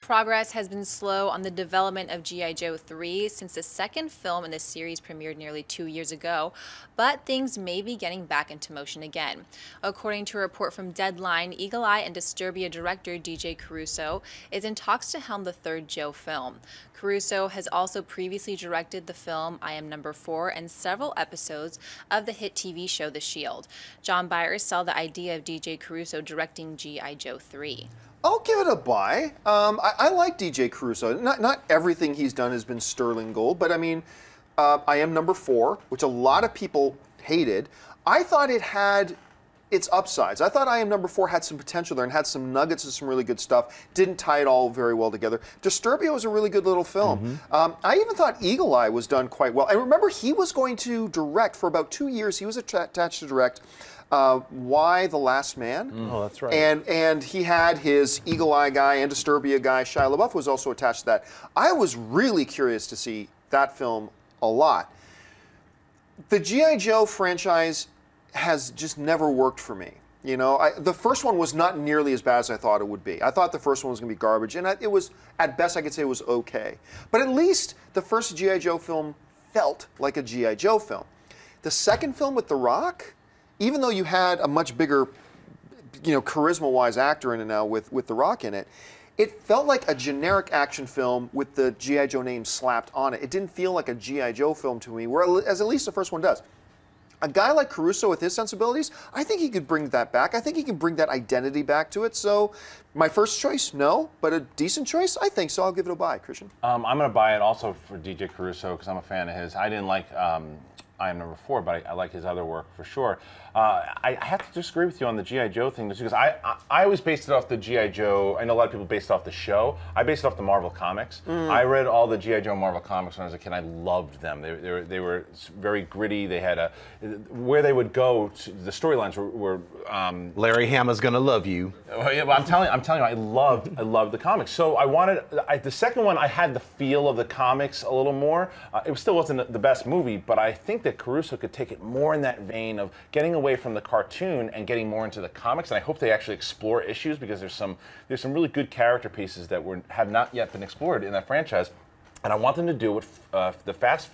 Progress has been slow on the development of G.I. Joe 3 since the second film in the series premiered nearly 2 years ago, but things may be getting back into motion again. According to a report from Deadline, EYE and DISTURBIA director DJ Caruso is in talks to helm the third Joe film. Caruso has also previously directed the film I Am Number 4 and several episodes of the hit TV show The Shield. John Byers saw the idea of DJ Caruso directing G.I. Joe 3. I'll give it a buy. I like DJ Caruso. Not everything he's done has been sterling gold, but I mean, I Am Number 4, which a lot of people hated. I thought it had its upsides. I thought I Am Number 4 had some potential there and had some nuggets of some really good stuff. Didn't tie it all very well together. Disturbia was a really good little film. I even thought Eagle Eye was done quite well. And remember, he was going to direct for about 2 years. He was attached to direct Y the Last Man. Oh, that's right. And he had his Eagle Eye guy and Disturbia guy. Shia LaBeouf was also attached to that. I was really curious to see that film a lot. The G.I. Joe franchise has just never worked for me. You know, the first one was not nearly as bad as I thought it would be. I thought the first one was going to be garbage, and it was, at best I could say it was okay. But at least the first G.I. Joe film felt like a G.I. Joe film. The second film with The Rock, even though you had a much bigger, you know, charisma-wise actor in it now with The Rock in it, it felt like a generic action film with the G.I. Joe name slapped on it. It didn't feel like a G.I. Joe film to me, whereas at least the first one does. A guy like Caruso with his sensibilities, I think he could bring that back. I think he can bring that identity back to it. So my first choice, no, but a decent choice, I think so. I'll give it a buy. Christian? I'm going to buy it also for DJ Caruso because I'm a fan of his. I didn't like I Am Number 4, but I like his other work for sure. I have to disagree with you on the G.I. Joe thing just because I always based it off the G.I. Joe. I know a lot of people based it off the show. I based it off the Marvel comics. I read all the G.I. Joe Marvel comics when I was a kid. I loved them. They were very gritty. They had where they would go. The storylines were Larry Hama's Gonna Love You. Yeah, but I'm telling you, I loved the comics. So I wanted the second one. I had the feel of the comics a little more. It still wasn't the best movie, but I think that Caruso could take it more in that vein of getting away from the cartoon and getting more into the comics. And I hope they actually explore issues because there's some really good character pieces that have not yet been explored in that franchise. And I want them to do what the Fast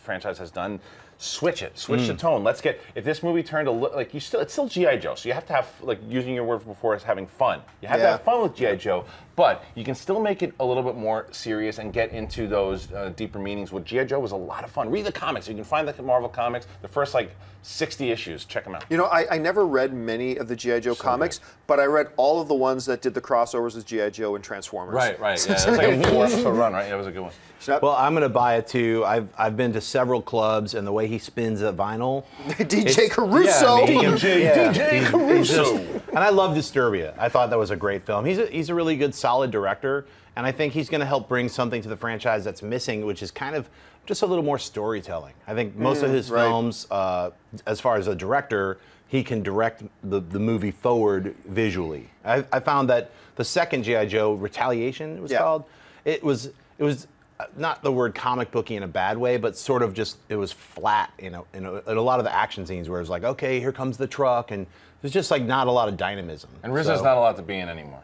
franchise has done. Switch the tone. Let's get, if this movie turned like it's still G.I. Joe, so you have to have, like using your word before, is having fun. You have to have fun with G.I. Joe, but you can still make it a little bit more serious and get into those deeper meanings. With G.I. Joe was a lot of fun. Read the comics. You can find the Marvel comics, the first like 60 issues. Check them out. You know, I never read many of the G.I. Joe comics, but I read all of the ones that did the crossovers with G.I. Joe and Transformers. Right. Yeah, it's like a 4-episode run, right? That was a good one. Well, I'm going to buy it too. I've been to several clubs, and the way he spins a vinyl. DJ Caruso. DJ Caruso. And I love Disturbia. I thought that was a great film. He's a really good, solid director, and I think he's going to help bring something to the franchise that's missing, which is kind of just a little more storytelling. I think most of his films, as far as a director, he can direct the movie forward visually. I found that the second G.I. Joe, Retaliation, it was called, it was not the word comic booky in a bad way, but sort of just, it was flat, you know, in a lot of the action scenes where it was like, okay, here comes the truck, and there's just like not a lot of dynamism. And RZA's not allowed to be in anymore.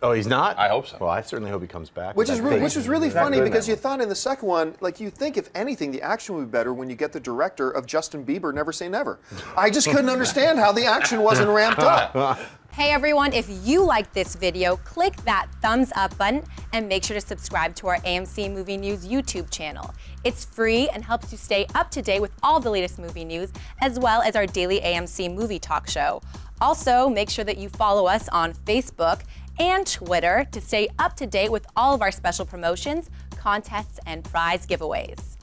Oh, he's not? I hope so. Well, I certainly hope he comes back. Which was really funny because you thought in the second one, like you think if anything, the action would be better when you get the director of Justin Bieber Never Say Never. I just couldn't understand how the action wasn't ramped up. Hey everyone, if you liked this video, click that thumbs up button and make sure to subscribe to our AMC Movie News YouTube channel. It's free and helps you stay up to date with all the latest movie news, as well as our daily AMC movie talk show. Also, make sure that you follow us on Facebook and Twitter to stay up to date with all of our special promotions, contests, and prize giveaways.